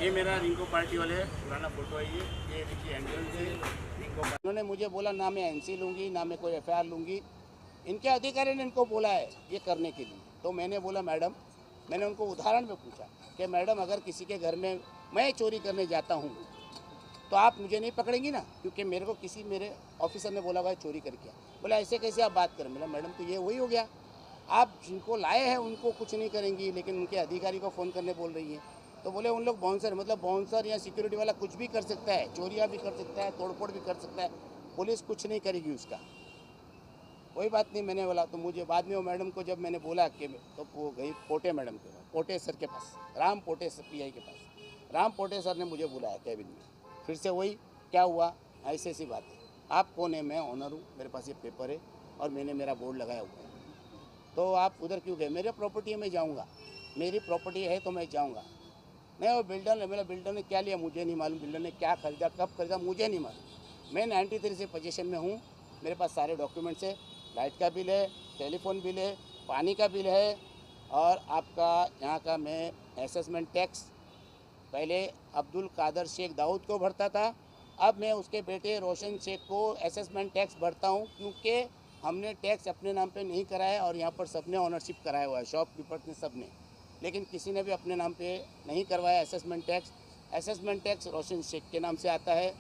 ये मेरा रिंको पार्टी वाले पुराना फोटो है। ये देखिए एंगल से रिंको। उन्होंने मुझे बोला ना मैं एनसी लूँगी ना मैं कोई एफआईआर लूँगी। इनके अधिकारी ने इनको बोला है ये करने के लिए। तो मैंने बोला मैडम, मैंने उनको उदाहरण में पूछा कि मैडम अगर किसी के घर में मैं चोरी करने जाता हूँ तो आप मुझे नहीं पकड़ेंगी ना, क्योंकि मेरे को किसी मेरे ऑफिसर ने बोला भाई चोरी करके। बोला ऐसे कैसे आप बात करें। बोला मैडम तो ये वही हो गया, आप जिनको लाए हैं उनको कुछ नहीं करेंगी लेकिन उनके अधिकारी को फ़ोन करने बोल रही हैं। तो बोले उन लोग बाउंसर, मतलब बाउंसर या सिक्योरिटी वाला कुछ भी कर सकता है, चोरियाँ भी कर सकता है, तोड़फोड़ भी कर सकता है, पुलिस कुछ नहीं करेगी उसका, कोई बात नहीं। मैंने बोला तो मुझे बाद में वो मैडम को जब मैंने बोला कि तो वो गई पोटे मैडम के पास, पोटे सर के पास, राम पोटे सर पीआई के पास। राम पोटे सर ने मुझे बुलाया कैबिन में। फिर से वही क्या हुआ, ऐसी ऐसी बात है, आप कौन है, मैं ऑनर हूँ, मेरे पास ये पेपर है और मैंने मेरा बोर्ड लगाया हुआ है, तो आप उधर क्यों गए। मेरे प्रॉपर्टी है मैं जाऊँगा, मेरी प्रॉपर्टी है तो मैं जाऊँगा। नहीं वो बिल्डर ने, मेरा बिल्डर ने क्या लिया मुझे नहीं मालूम, बिल्डर ने क्या खरीदा कब खरीदा मुझे नहीं मालूम। मैं 93 से पोजीशन में हूँ, मेरे पास सारे डॉक्यूमेंट्स है, लाइट का बिल है, टेलीफोन बिल है, पानी का बिल है, और आपका यहाँ का मैं असेसमेंट टैक्स पहले अब्दुल कादर शेख दाऊद को भरता था, अब मैं उसके बेटे रोशन शेख को असेसमेंट टैक्स भरता हूँ, क्योंकि हमने टैक्स अपने नाम पे नहीं कराया और यहाँ पर सबने ऑनरशिप कराया हुआ है, शॉपकीपर ने सबने, लेकिन किसी ने भी अपने नाम पे नहीं करवाया असेसमेंट टैक्स। असेसमेंट टैक्स रोशन शेख के नाम से आता है,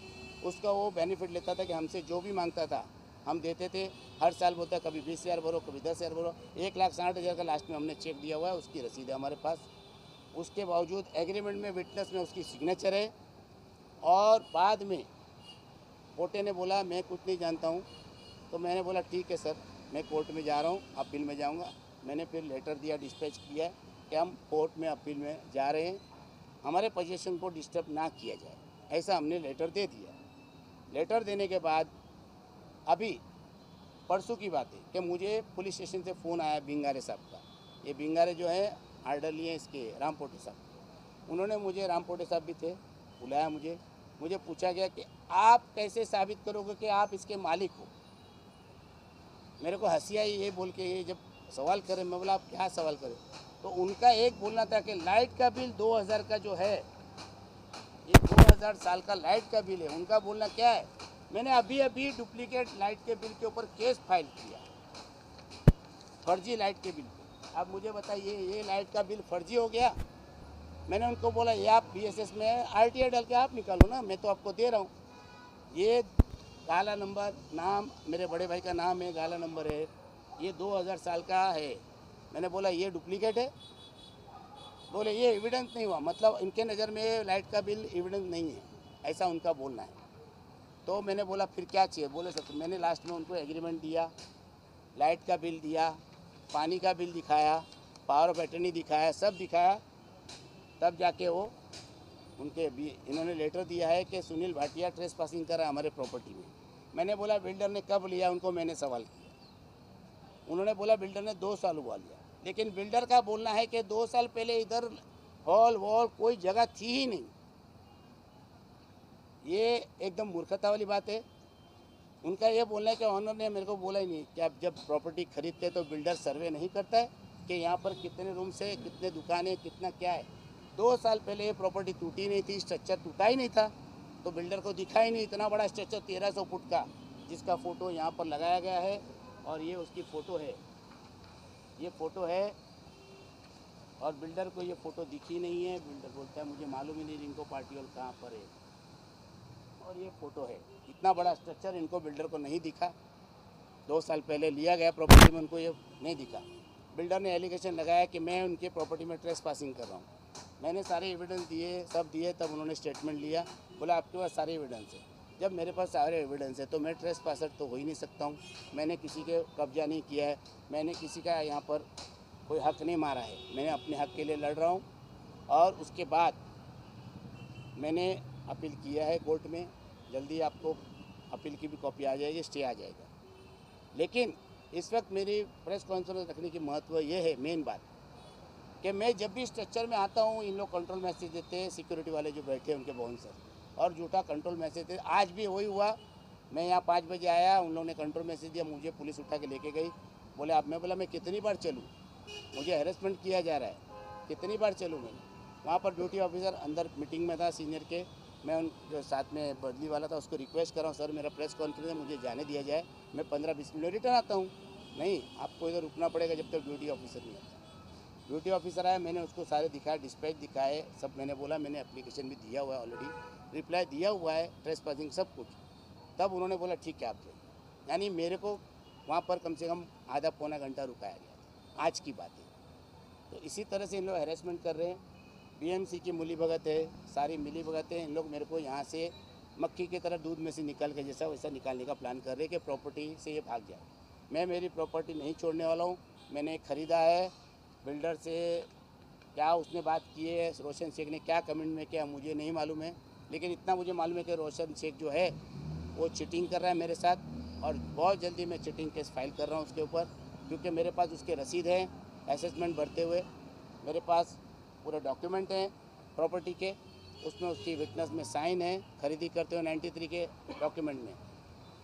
उसका वो बेनिफिट लेता था कि हमसे जो भी मांगता था हम देते थे। हर साल बोलता कभी 20,000 भरो, कभी 10,000 भरो, 1,60,000 का लास्ट में हमने चेक दिया हुआ है, उसकी रसीद है हमारे पास। उसके बावजूद एग्रीमेंट में विटनेस में उसकी सिग्नेचर है। और बाद में पोटे ने बोला मैं कुछ नहीं जानता हूँ, तो मैंने बोला ठीक है सर, मैं कोर्ट में जा रहा हूँ, अपील में जाऊँगा। मैंने फिर लेटर दिया, डिस्पैच किया कि हम कोर्ट में अपील में जा रहे हैं, हमारे पोजीशन को डिस्टर्ब ना किया जाए, ऐसा हमने लेटर दे दिया। लेटर देने के बाद अभी परसों की बात है कि मुझे पुलिस स्टेशन से फ़ोन आया भिंगारे साहब का। ये भिंगारे जो है आर्डर लिए इसके राम पोटे साहब, उन्होंने मुझे, राम पोटे साहब भी थे, बुलाया मुझे पूछा गया कि आप कैसे साबित करोगे कि आप इसके मालिक हो। मेरे को हंसी आई ये बोल के, ये जब सवाल करें, मैं बोला आप क्या सवाल करें। तो उनका एक बोलना था कि लाइट का बिल 2000 का जो है, ये 2000 साल का लाइट का बिल है, उनका बोलना क्या है, मैंने अभी अभी डुप्लीकेट लाइट के बिल के ऊपर केस फाइल किया, फर्जी लाइट के बिल पे। अब मुझे बताइए ये लाइट का बिल फर्जी हो गया। मैंने उनको बोला ये आप बीएसएस में आरटीआई डाल के आप निकालो ना, मैं तो आपको दे रहा हूँ। ये गाला नंबर, नाम मेरे बड़े भाई का नाम है, गाला नंबर है, ये 2000 साल का है। मैंने बोला ये डुप्लीकेट है। बोले ये एविडेंस नहीं हुआ, मतलब इनके नज़र में लाइट का बिल एविडेंस नहीं है, ऐसा उनका बोलना है। तो मैंने बोला फिर क्या चाहिए। बोले सर, तो मैंने लास्ट में उनको एग्रीमेंट दिया, लाइट का बिल दिया, पानी का बिल दिखाया, पावर ऑफ अटर्नी दिखाया, सब दिखाया, तब जाके वो उनके भी इन्होंने लेटर दिया है कि सुनील भाटिया ट्रेस पासिंग कर रहा है हमारे प्रॉपर्टी में। मैंने बोला बिल्डर ने कब लिया, उनको मैंने सवाल किया। उन्होंने बोला बिल्डर ने 2 साल हुआ लिया, लेकिन बिल्डर का बोलना है कि 2 साल पहले इधर हॉल वॉल कोई जगह थी ही नहीं। ये एकदम मूर्खता वाली बात है। उनका ये बोलना है कि ऑनर ने मेरे को बोला ही नहीं कि आप जब प्रॉपर्टी खरीदते तो बिल्डर सर्वे नहीं करता है कि यहाँ पर कितने रूम्स है, कितने दुकानें, कितना क्या है। 2 साल पहले ये प्रॉपर्टी टूटी नहीं थी, स्ट्रक्चर टूटा ही नहीं था, तो बिल्डर को दिखा ही नहीं इतना बड़ा स्ट्रक्चर 1300 फुट का, जिसका फ़ोटो यहाँ पर लगाया गया है, और ये उसकी फ़ोटो है, ये फ़ोटो है। और बिल्डर को ये फ़ोटो दिखी नहीं है। बिल्डर बोलता है मुझे मालूम ही नहीं रिंको पार्टी हॉल कहाँ पर है, और ये फ़ोटो है। इतना बड़ा स्ट्रक्चर इनको बिल्डर को नहीं दिखा, 2 साल पहले लिया गया प्रॉपर्टी में, उनको ये नहीं दिखा। बिल्डर ने एलिगेशन लगाया कि मैं उनके प्रॉपर्टी में ट्रेस पासिंग कर रहा हूँ। मैंने सारे एविडेंस दिए, सब दिए, तब उन्होंने स्टेटमेंट लिया, बोला आपके पास सारे एविडेंस है। जब मेरे पास सारे एविडेंस है तो मैं ट्रेस पासर तो हो ही नहीं सकता हूँ। मैंने किसी के कब्जा नहीं किया है, मैंने किसी का यहाँ पर कोई हक नहीं मारा है, मैंने अपने हक के लिए लड़ रहा हूँ। और उसके बाद मैंने अपील किया है कोर्ट में, जल्दी आपको अपील की भी कॉपी आ जाएगी, स्टे आ जाएगा। लेकिन इस वक्त मेरी प्रेस कॉन्फ्रेंस रखने की महत्व ये है, मेन बात, कि मैं जब भी स्ट्रक्चर में आता हूँ इन लोग कंट्रोल मैसेज देते हैं, सिक्योरिटी वाले जो बैठे हैं उनके बाउंसर, और झूठा कंट्रोल मैसेज देते। आज भी वही हुआ, मैं यहाँ 5 बजे आया, उन लोगों ने कंट्रोल मैसेज दिया, मुझे पुलिस उठा के लेके गई। बोले आप, मैं बोला मैं कितनी बार चलूँ, मुझे हैरेसमेंट किया जा रहा है, कितनी बार चलूँ मैं। वहाँ पर ड्यूटी ऑफिसर अंदर मीटिंग में था सीनियर के। मैं उन जो साथ में बदली वाला था उसको रिक्वेस्ट कर रहा हूँ, सर मेरा प्रेस कॉन्फ्रेंस है, मुझे जाने दिया जाए, मैं 15-20 मिनट में रिटर्न आता हूँ। नहीं, आपको इधर रुकना पड़ेगा जब तक ड्यूटी ऑफिसर नहीं आता। ड्यूटी ऑफिसर आया, मैंने उसको सारे दिखाया, डिस्पैच दिखाए, सब मैंने बोला, मैंने एप्लीकेशन भी दिया हुआ है ऑलरेडी, रिप्लाई दिया हुआ है, ट्रेसपासिंग सब कुछ। तब उन्होंने बोला ठीक है आप जाइए। यानी मेरे को वहाँ पर कम से कम आधा पौना घंटा रुकाया गया, आज की बात है। तो इसी तरह से इन लोग हैरेसमेंट कर रहे हैं। बीएमसी की मिली भगत है, सारी मिली भगत है। इन लोग मेरे को यहाँ से मक्खी की तरह दूध में से निकाल के जैसा वैसा निकालने का प्लान कर रहे हैं कि प्रॉपर्टी से ये भाग जाए। मैं मेरी प्रॉपर्टी नहीं छोड़ने वाला हूँ। मैंने ख़रीदा है बिल्डर से, क्या उसने बात की है, रोशन शेख ने क्या कमेंट में किया मुझे नहीं मालूम है, लेकिन इतना मुझे मालूम है कि रोशन शेख जो है वो चीटिंग कर रहा है मेरे साथ, और बहुत जल्दी मैं चीटिंग केस फाइल कर रहा हूँ उसके ऊपर, क्योंकि मेरे पास उसके रसीद हैं असेसमेंट भरते हुए, मेरे पास पूरे डॉक्यूमेंट हैं प्रॉपर्टी के, उसमें उसकी विटनेस में साइन है खरीदी करते हुए 93 के डॉक्यूमेंट में।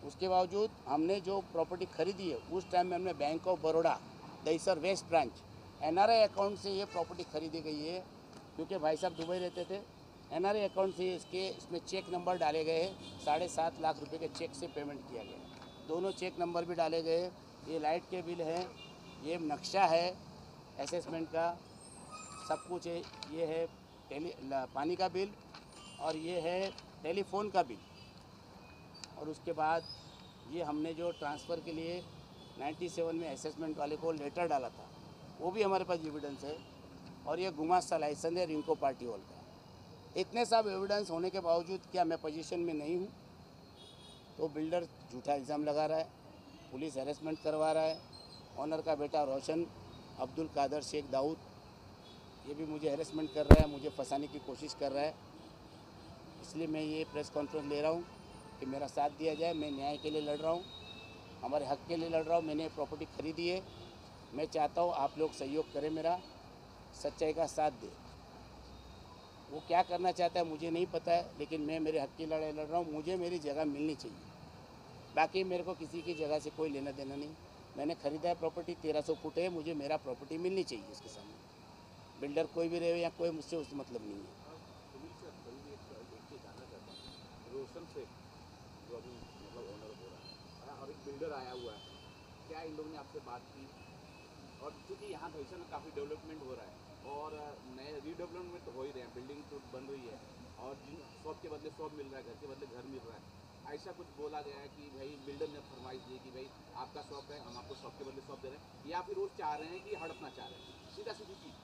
उसके बावजूद हमने जो प्रॉपर्टी खरीदी है उस टाइम में हमने bank of Baroda Dahisar west branch NRI account से ये प्रॉपर्टी खरीदी गई है, क्योंकि भाई साहब दुबई रहते थे। एनआरआई अकाउंट से इसमें चेक नंबर डाले गए, 7.5 लाख रुपए के चेक से पेमेंट किया गया। दोनों चेक नंबर भी डाले गए। ये लाइट के बिल हैं, ये नक्शा है असेसमेंट का, सब कुछ है। ये है पानी का बिल और ये है टेलीफोन का बिल। और उसके बाद ये हमने जो ट्रांसफ़र के लिए 97 में असेसमेंट वाले को लेटर डाला था, वो भी हमारे पास एविडेंस है। और ये गुमास्ता लाइसेंस है रिंको पार्टी हॉल का। इतने सब एविडेंस होने के बावजूद क्या मैं पोजीशन में नहीं हूँ? तो बिल्डर झूठा इल्ज़ाम लगा रहा है, पुलिस हैरेसमेंट करवा रहा है। ऑनर का बेटा रोशन अब्दुल कादर शेख दाऊद, ये भी मुझे हैरेसमेंट कर रहा है, मुझे फंसाने की कोशिश कर रहा है। इसलिए मैं ये प्रेस कॉन्फ्रेंस ले रहा हूँ कि मेरा साथ दिया जाए। मैं न्याय के लिए लड़ रहा हूँ, हमारे हक़ के लिए लड़ रहा हूँ। मैंने प्रॉपर्टी खरीदी है, मैं चाहता हूँ आप लोग सहयोग करें, मेरा सच्चाई का साथ दें। वो क्या करना चाहता है मुझे नहीं पता है, लेकिन मैं मेरे हक़ की लड़ाई लड़ रहा हूँ। मुझे मेरी जगह मिलनी चाहिए, बाकी मेरे को किसी की जगह से कोई लेना देना नहीं। मैंने ख़रीदा है प्रॉपर्टी, 1300 फुट है, मुझे मेरा प्रॉपर्टी मिलनी चाहिए इसके सामने। बिल्डर कोई भी रहे या कोई, मुझसे उससे मतलब नहीं है। रोशन से जो अभी मतलब ओनर हो रहा है और एक बिल्डर आया हुआ है, क्या इन लोगों ने आपसे बात की? और चूँकि यहाँ भैंसा में काफ़ी डेवलपमेंट हो रहा है और नए रीडेवलपमेंट तो हो ही रहे हैं, बिल्डिंग तो बन रही है और जिन शॉप के बदले शॉप मिल रहा है, घर के बदले घर मिल रहा है, ऐसा कुछ बोला गया है कि भाई बिल्डर ने फरमाइश दी कि भाई आपका शॉप है, हम आपको शॉप के बदले शॉप दे रहे हैं, या फिर वो चाह रहे हैं कि हड़पना चाह रहे हैं? सीधा सीधी चीज़।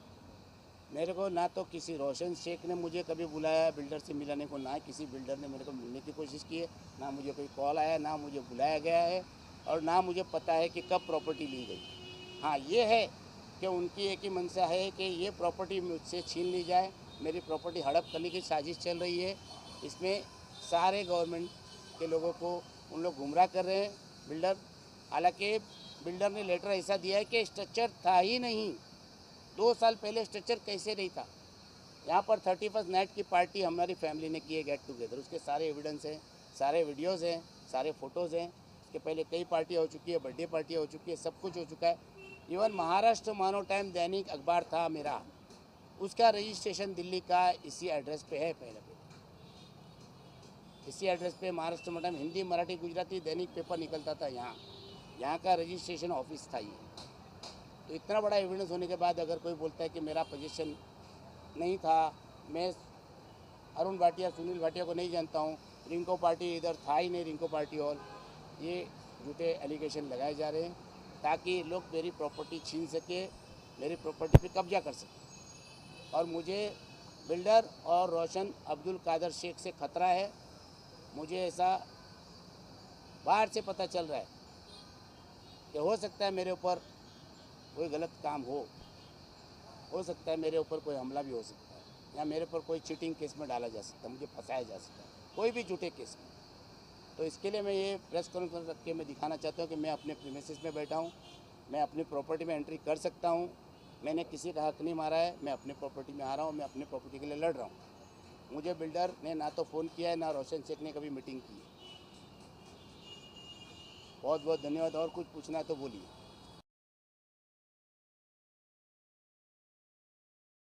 मेरे को ना तो किसी रोशन शेख ने मुझे कभी बुलाया है बिल्डर से मिलाने को, ना किसी बिल्डर ने मेरे को मिलने की कोशिश की है, ना मुझे कोई कॉल आया, ना मुझे बुलाया गया है, और ना मुझे पता है कि कब प्रॉपर्टी ली गई। हाँ, ये है कि उनकी एक ही मंशा है कि ये प्रॉपर्टी मुझसे छीन ली जाए, मेरी प्रॉपर्टी हड़प करने की साजिश चल रही है। इसमें सारे गवर्नमेंट के लोगों को उन लोग गुमराह कर रहे हैं बिल्डर। हालांकि बिल्डर ने लेटर ऐसा दिया है कि स्ट्रक्चर था ही नहीं, 2 साल पहले स्ट्रक्चर कैसे नहीं था। यहाँ पर 31st नाइट की पार्टी हमारी फैमिली ने की है, गेट टुगेदर, उसके सारे एविडेंस हैं, सारे वीडियोज़ हैं, सारे फ़ोटोज़ हैं। इसके पहले कई पार्टियाँ हो चुकी है, बर्थडे पार्टियाँ हो चुकी है, सब कुछ हो चुका है। इवन महाराष्ट्र मानो टाइम दैनिक अखबार था मेरा, उसका रजिस्ट्रेशन दिल्ली का इसी एड्रेस पे है। पहले इसी एड्रेस पे महाराष्ट्र मानो टाइम हिंदी मराठी गुजराती दैनिक पेपर निकलता था, यहाँ का रजिस्ट्रेशन ऑफिस था ये। तो इतना बड़ा एविडेंस होने के बाद अगर कोई बोलता है कि मेरा पोजीशन नहीं था, मैं अरुण भाटिया सुनील भाटिया को नहीं जानता हूँ, रिंको पार्टी इधर था ही नहीं, रिंको पार्टी हॉल, ये झूठे एलिगेशन लगाए जा रहे हैं ताकि लोग मेरी प्रॉपर्टी छीन सके, मेरी प्रॉपर्टी पे कब्जा कर सके। और मुझे बिल्डर और रोशन अब्दुल कादर शेख से खतरा है। मुझे ऐसा बाहर से पता चल रहा है कि हो सकता है मेरे ऊपर कोई गलत काम हो सकता है मेरे ऊपर कोई हमला भी हो सकता है, या मेरे ऊपर कोई चीटिंग केस में डाला जा सकता है, मुझे फंसाया जा सकता है, कोई भी झूठे केस में। तो इसके लिए मैं ये प्रेस कॉन्फ्रेंस रख के मैं दिखाना चाहता हूँ कि मैं अपने प्रीमिसेस में बैठा हूँ, मैं अपनी प्रॉपर्टी में एंट्री कर सकता हूँ, मैंने किसी का हक नहीं मारा है, मैं अपनी प्रॉपर्टी में आ रहा हूँ, मैं अपनी प्रॉपर्टी के लिए लड़ रहा हूँ। मुझे बिल्डर ने ना तो फ़ोन किया है, ना रोशन शेख ने कभी मीटिंग की है। बहुत बहुत धन्यवाद। और कुछ पूछना है तो बोलिए।